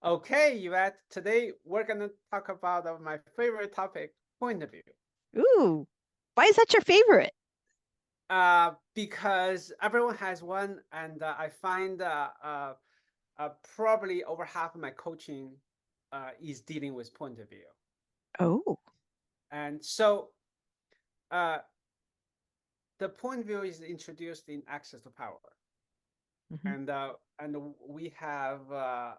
Okay, Yvette, today we're going to talk about my favorite topic, point of view. Ooh, why is that your favorite? Because everyone has one, and I find probably over half of my coaching is dealing with point of view. Oh, And so uh, the point of view is introduced in Access to Power. hmm And we have uh,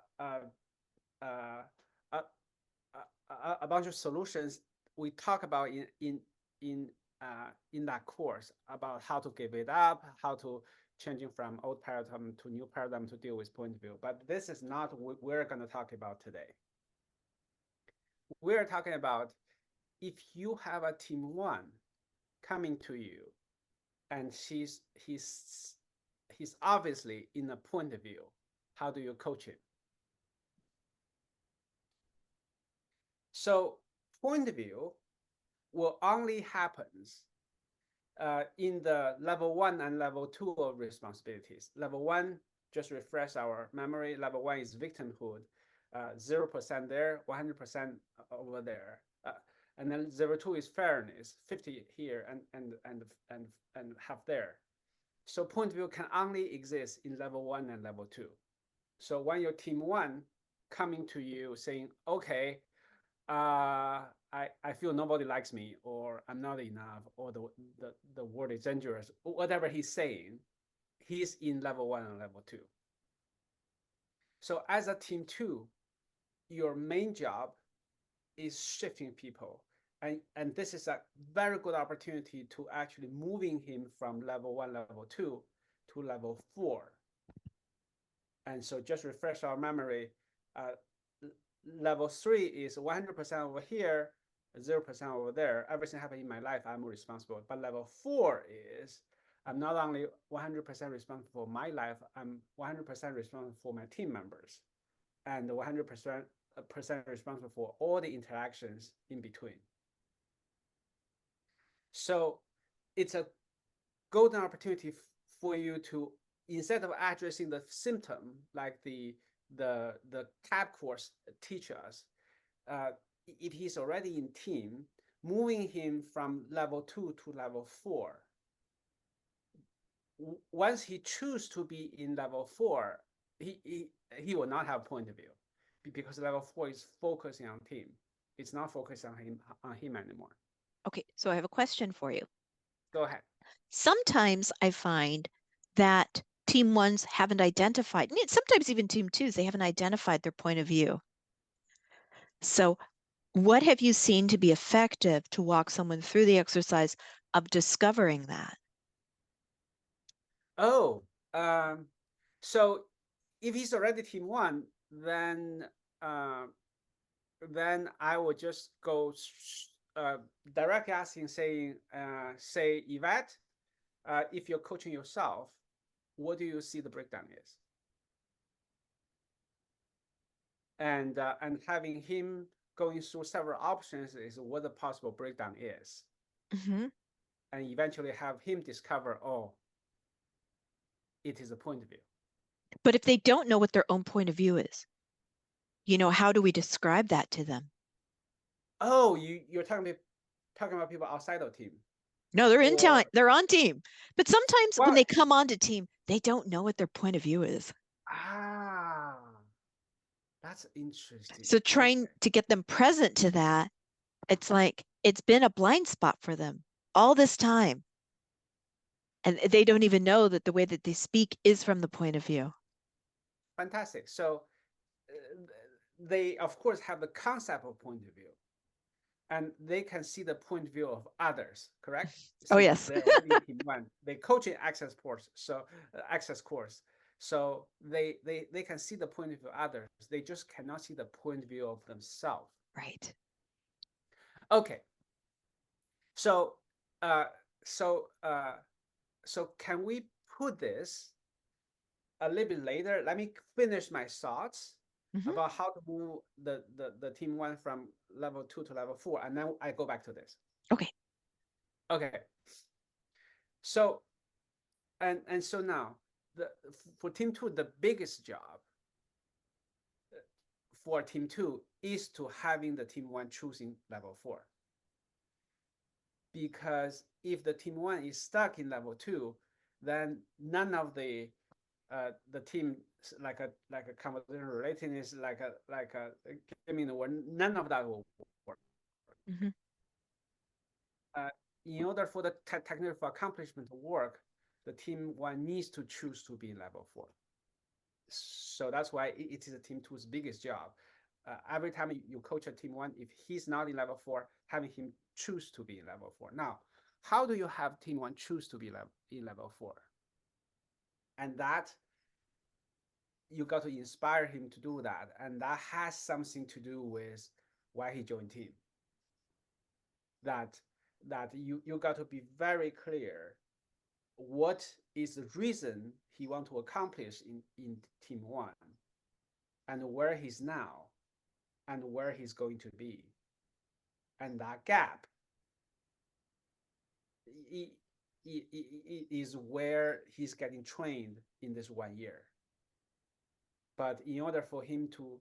a, a bunch of solutions we talk about in that course about how to give it up, how to changing from old paradigm to new paradigm to deal with point of view. But this is not what we're going to talk about today. We're talking about if you have a team one coming to you and he's obviously in a point of view, how do you coach him? So point of view will only happens in the level one and level two of responsibilities. Level one, just refresh our memory. Level one is victimhood, 0% there, 100% over there. And then level two is fairness, 50 here and half there. So point of view can only exist in level one and level two. So when your team one coming to you saying, okay, I feel nobody likes me, or I'm not enough, or the word is dangerous, whatever he's saying, he's in level one and level two. So as a team two, your main job is shifting people. And this is a very good opportunity to actually moving him from level one, level two to level four. And so just refresh our memory. Uh, Level three is 100% over here, 0% over there. Everything happening in my life, I'm responsible. But level four is I'm not only 100% responsible for my life, I'm 100% responsible for my team members and 100% responsible for all the interactions in between. So it's a golden opportunity for you to, instead of addressing the symptom like the CAP course teach us, uh, if he's already in team, moving him from level two to level four. Once he chooses to be in level four, he will not have point of view because level four is focusing on team. It's not focusing on him anymore. okay. So I have a question for you. Go ahead. Sometimes I find that team ones haven't identified, sometimes even team twos, they haven't identified their point of view. So what have you seen to be effective to walk someone through the exercise of discovering that? Oh, so if he's already team one, uh, then I would just go directly asking, saying, say, Yvette, if you're coaching yourself, what do you see the breakdown is? And having him going through several options is what the possible breakdown is, hmm and eventually have him discover, oh, it is a point of view. But if they don't know what their own point of view is, how do we describe that to them? Oh, you're talking about people outside of team, No, they're in time, or they're on team. But sometimes when well, they come onto team, they don't know what their point of view is. ah, that's interesting. So trying Okay. to get them present to that, it's like it's been a blind spot for them all this time. And they don't even know that the way that they speak is from the point of view. Fantastic. So they, of course, have the concept of point of view, and they can see the point of view of others. Correct? Oh, Since yes. they're already in team one, they coach in access course. So access course. So they can see the point of view of others. They just cannot see the point of view of themselves. Right. Okay. So uh, so so can we put this a little bit later? Let me finish my thoughts hmm about how to move the team one from level two to level four, and then I go back to this. Okay. Okay. So and so now the for team two, the biggest job for team two is to having the team one choosing level four. Because if the team one is stuck in level two, then none of the team like a convolutional relatedness like a gaming where none of that will work. Mhm. Uh, in order for the technical accomplishment to work, the team one needs to choose to be level four. So that's why it is a team two's biggest job. Every time you coach a team one, if he's not in level four, having him choose to be in level four. Now, how do you have team one choose to be in level four? And that you got to inspire him to do that, and that has something to do with why he joined team. That you got to be very clear what is the reason he want to accomplish in team one, and where he's now, and where he's going to be, and that gap is where he's getting trained in this 1 year. But in order for him to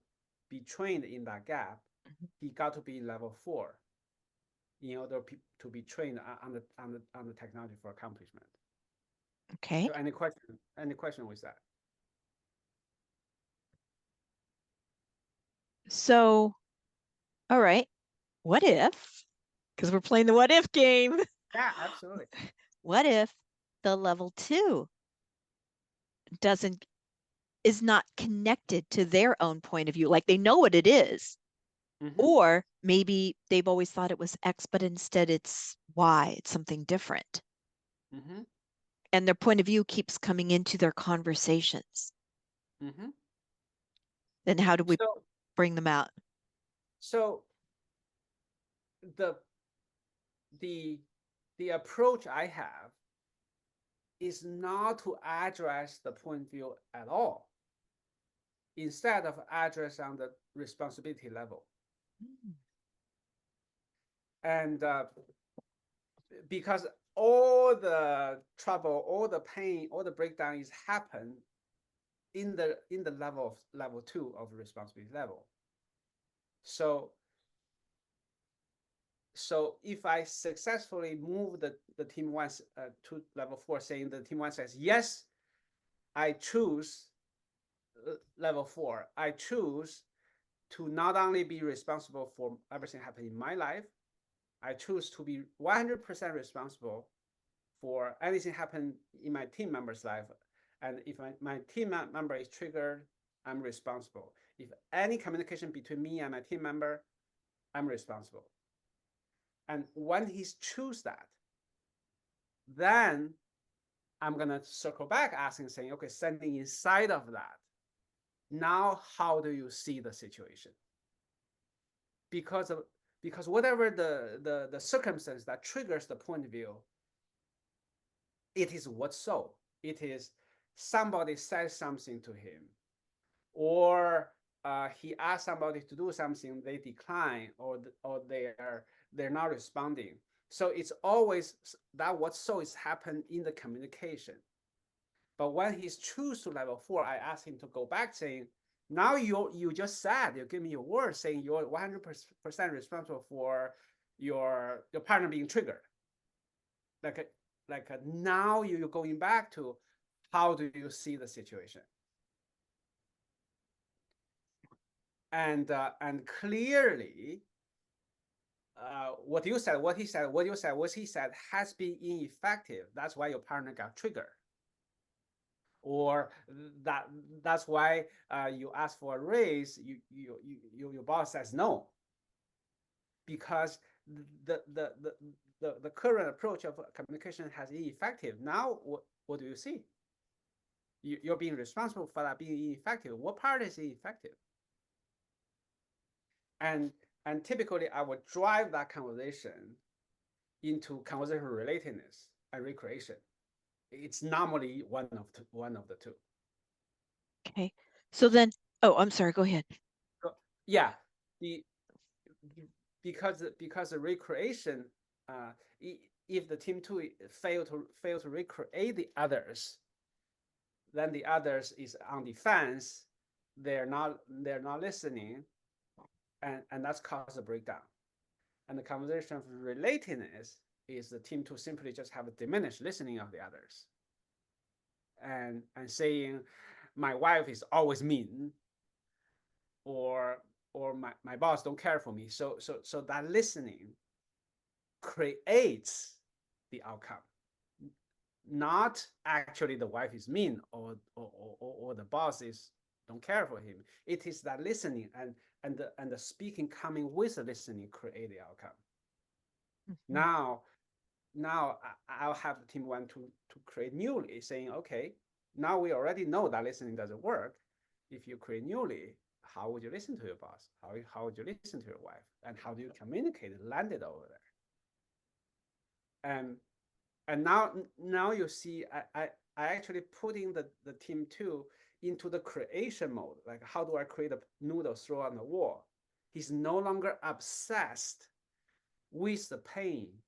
be trained in that gap, he got to be level four in order to be trained on the technology for accomplishment. Okay. So any question? Any question with that? So, all right. What if, because we're playing the what if game, Yeah, absolutely. what if the level two is not connected to their own point of view? Like they know what it is, Mm-hmm. or maybe they've always thought it was X, but instead it's Y, it's something different. Mm-hmm. And their point of view keeps coming into their conversations. Mm-hmm. Then how do we So bring them out? so the the the approach I have is not to address the point of view at all, instead of address on the responsibility level. And because all the trouble, all the pain, all the breakdown is happen in the level of level two of responsibility level. So if I successfully move the team one to level four, saying the team one says yes, I choose level four. I choose to not only be responsible for everything happening in my life, I choose to be 100% responsible for anything happen in my team member's life. And if my team member is triggered, I'm responsible. If any communication between me and my team member, I'm responsible. And when he's choose that, then I'm gonna circle back asking, saying, okay, standing inside of that, now how do you see the situation? Because whatever the circumstance that triggers the point of view, it is what so. It is somebody says something to him, or he asks somebody to do something, they decline, or they're not responding. So it's always that what so is happened in the communication. But when he's choose to level four, I ask him to go back saying, now you just said, you give me your word saying you're 100% responsible for your partner being triggered. Now you're going back to how do you see the situation? And clearly, what you said, what he said, what he said has been ineffective. That's why your partner got triggered. Or that's why you ask for a raise, your boss says no, because the current approach of communication has ineffective. Now what do you see? You're being responsible for that being ineffective. What part is ineffective? And typically I would drive that conversation into conversational relatedness and recreation. It's normally one of the two. Okay. So then, oh, I'm sorry, go ahead. So, yeah, the because the recreation, uh, if the team two fail to recreate the others, then the others is on defense, they're not listening, and that's caused a breakdown. And the conversation of relatedness is the team to simply just have a diminished listening of the others, and saying my wife is always mean, or my boss don't care for me. So that listening creates the outcome, not actually the wife is mean, or the boss is don't care for him. It is that listening and the speaking coming with the listening create the outcome. Mhm. Now I'll have the team one to create newly, saying, okay, now we already know that listening doesn't work. If you create newly, how would you listen to your boss? How would you listen to your wife? And how do you communicate it, land it over there? And now you see, I actually putting the team two into the creation mode. Like, how do I create a noodle throw on the wall? He's no longer obsessed with the pain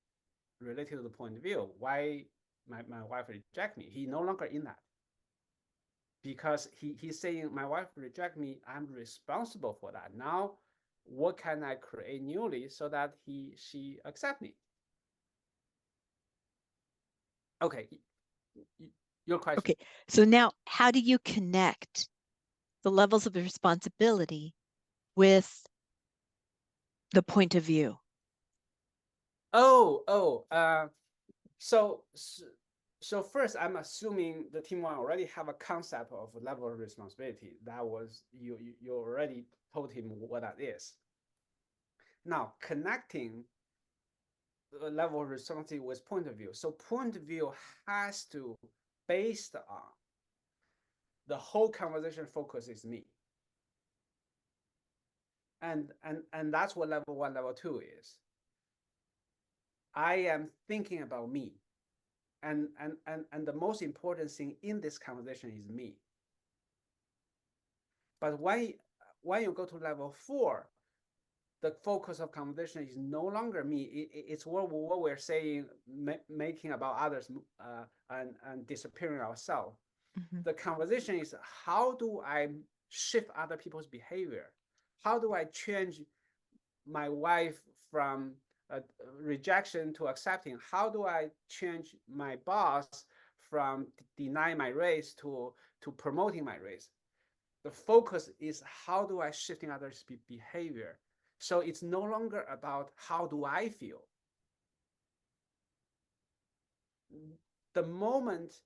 related to the point of view. Why my wife reject me? He no longer in that, because he's saying my wife reject me. I'm responsible for that. Now, what can I create newly so that she accept me? Okay, your question. Okay. So now, how do you connect the levels of responsibility with the point of view? So so first, I'm assuming the team one already have a concept of level of responsibility. That was you already told him what that is. Now, connecting the level of responsibility with point of view. So point of view has to based on the whole conversation focus is me. And that's what level one, level two is. I am thinking about me. And the most important thing in this conversation is me. But when you go to level four, the focus of conversation is no longer me. It's what we're saying, making about others, and disappearing ourselves. Mhm. The conversation is, how do I shift other people's behavior? How do I change my wife from rejection to accepting? How do I change my boss from denying my raise to promoting my raise? The focus is, how do I shifting others' behavior? So it's no longer about how do I feel. The moment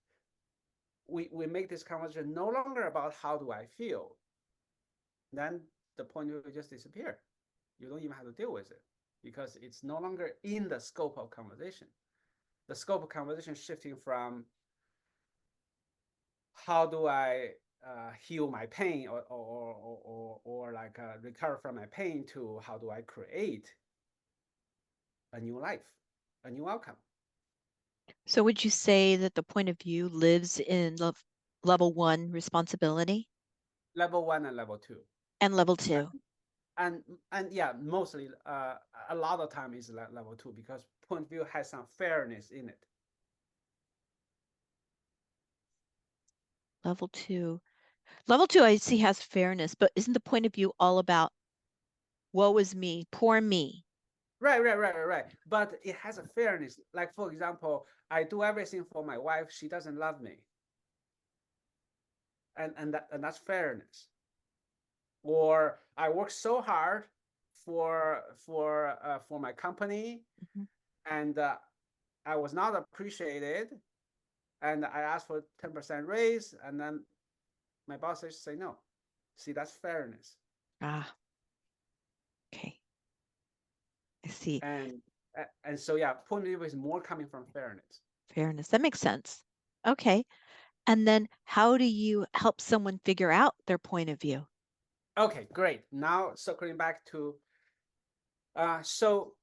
we make this conversation no longer about how do I feel, then the point will just disappear. You don't even have to deal with it, because it's no longer in the scope of conversation. The scope of conversation shifting from how do I heal my pain, or like recover from my pain, to how do I create a new life, a new outcome. So would you say that the point of view lives in level one responsibility Level one and level two, and level two? and and yeah, mostly a lot of time is level two, because point of view has some fairness in it. Level two. Level two, I see, has fairness, but isn't the point of view all about woe is me, poor me? Right. But it has a fairness. Like, for example, I do everything for my wife, she doesn't love me, and that's fairness. Or I work so hard for my company, Mhm. and I was not appreciated, and I asked for 10% raise, and then my boss says say no. See, that's fairness. Ah, okay. I see. And and so yeah, point of view is more coming from fairness. Fairness. That makes sense. Okay. And then how do you help someone figure out their point of view? Okay, great. Now circling back to so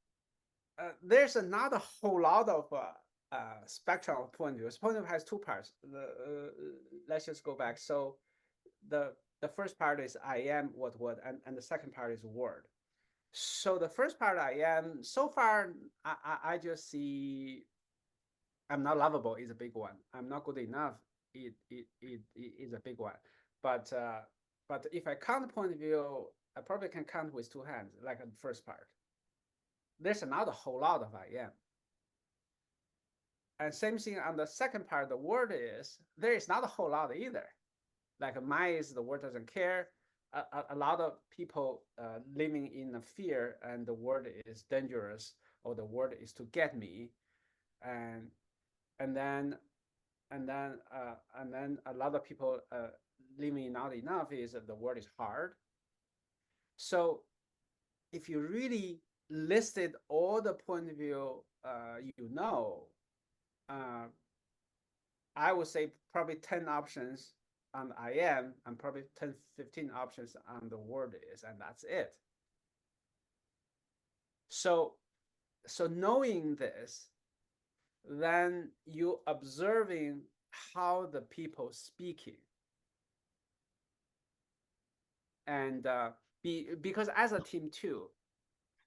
there's another whole lot of spectrum of point of view. Point of view has two parts. Let's just go back. So the the first part is I am what, and the second part is word. So the first part, I am, so far I just see I'm not lovable is a big one. I'm not good enough. It is a big one. But But if I count point of view, I probably can count with two hands, like the first part. There's not a whole lot of I am. And same thing on the second part, the word is, there is not a whole lot either. Like mine is the word doesn't care. A lot of people living in a fear, and the word is dangerous, or the word is to get me, and and then and then a lot of people living in not enough is that the word is hard. So if you really listed all the point of view uh, I would say probably 10 options on I am, and probably 10, 15 options on the word is, and that's it. So, so knowing this, then you observing how the people speaking, and because as a team too,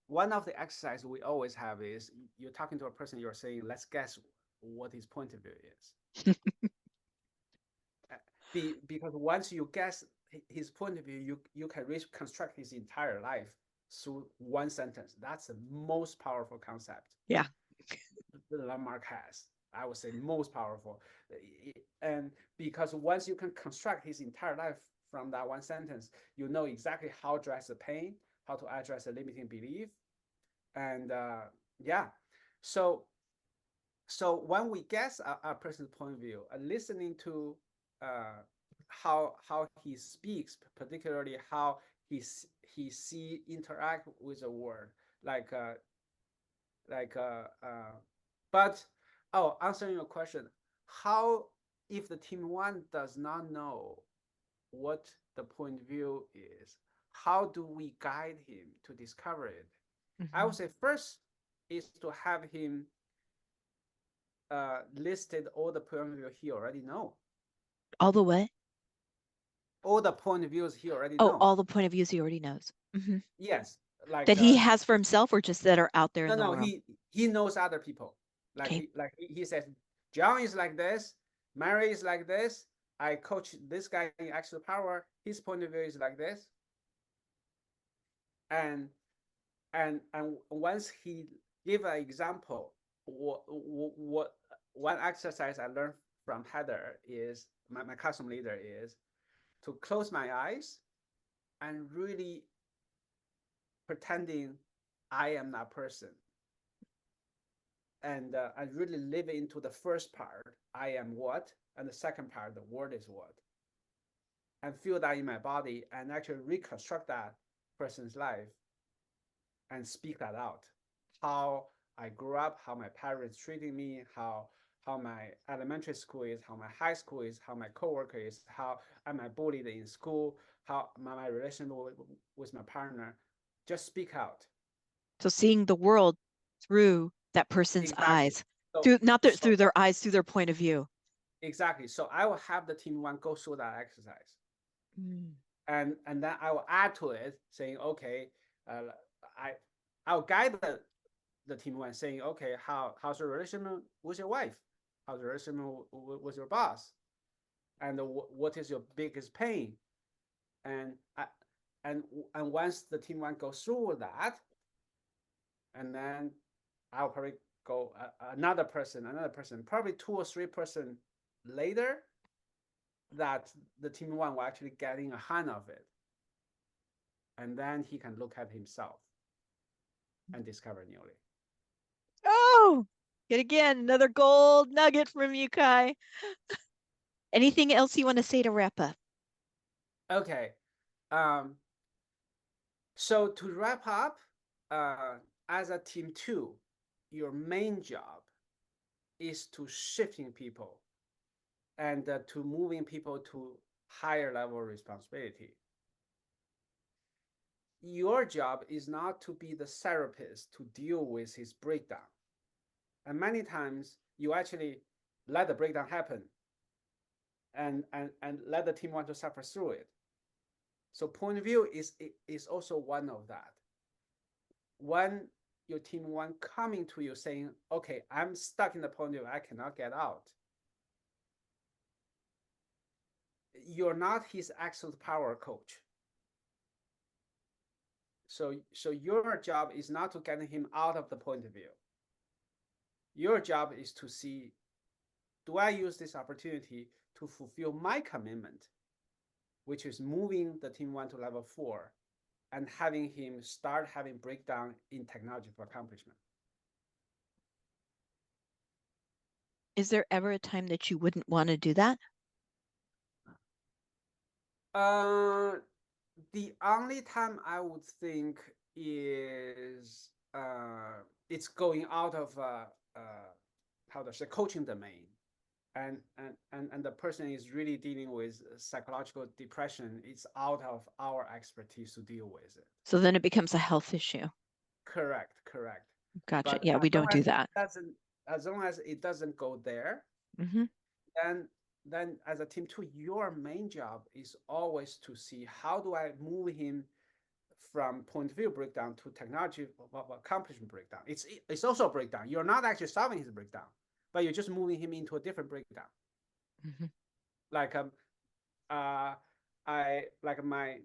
one of the exercises we always have is you're talking to a person, you're saying, let's guess what his point of view is. Because once you guess his point of view, you can reconstruct his entire life through one sentence. That's the most powerful concept. Yeah. The landmark has. I would say most powerful, and because once you can construct his entire life from that one sentence, you know exactly how to address the pain, how to address the limiting belief, and yeah. So when we guess a person's point of view, listening to how he speaks, particularly how he see interact with a word, like like but answering your question, how if the team one does not know what the point of view is, how do we guide him to discover it? I would say first is to have him listed all the point of view he already know. All the way. All the point of views he already Oh, know. all the point of views he already knows. Yes, like That he has for himself, or just that are out there in no, the no, world. he knows other people. Like Okay. he says, John is like this, Mary is like this. I coach this guy in actual power. His point of view is like this, and and once he give an example, what one exercise I learned from Heather is my custom leader is to close my eyes and really pretending I am that person, and I really live into the first part, I am what, and the second part, the word is what, and feel that in my body, and actually reconstruct that person's life and speak that out. How I grew up, how my parents treating me, how my elementary school is, how my high school is, how my coworker is, how am I bullied in school, how my relationship with my partner. Just speak out. So seeing the world through that person's Exactly. eyes, So through not so through their eyes, through their point of view. exactly. So I will have the team one go through that exercise, Mm. and then I will add to it, saying, okay, I I'll guide the team one, saying, okay, how's your relationship with your wife? How's your relationship with your boss? And what is your biggest pain? And and once the team one goes through that, and then I'll probably go another person, probably two or three person later, that the team one will actually getting a hand of it, and then he can look at himself and discover newly. Oh, yet again, another gold nugget from you, Kai. Anything else you want to say to wrap up? Okay, um, so to wrap up, uh, as a team two, your main job is to shifting people and to moving people to higher level responsibility. Your job is not to be the therapist to deal with his breakdown. And many times you actually let the breakdown happen, and let the team want to suffer through it. So point of view is also one of that. When your team one coming to you saying, okay, I'm stuck in the point of view, I cannot get out. you're not his absolute power coach. So your job is not to get him out of the point of view. Your job is to see, do I use this opportunity to fulfill my commitment, which is moving the team one to level 4 and having him start having breakdown in technology for accomplishment. Is there ever a time that you wouldn't want to do that? The only time I would think is it's going out of how to say coaching domain, and the person is really dealing with psychological depression. It's out of our expertise to deal with it. So then it becomes a health issue. Correct, correct. Gotcha. But Yeah, we don't do that. as long as it doesn't go there, Mm-hmm. then as a team 2, your main job is always to see how do I move him from point of view breakdown to technology accomplishment breakdown. It's also a breakdown. You're not actually solving his breakdown, but you're just moving him into a different breakdown. Mm-hmm. Like I like my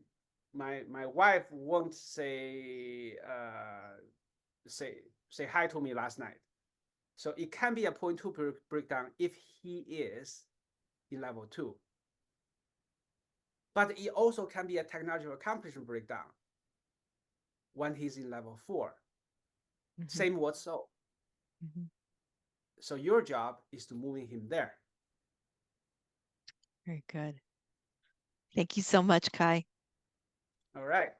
wife won't say hi to me last night. So it can be a 0.2 breakdown if he is in level 2. But it also can be a technological accomplishment breakdown when he's in level 4. Mm-hmm. Same what so. Mm-hmm. So your job is to moving him there. Very good. Thank you so much, Kai. All right.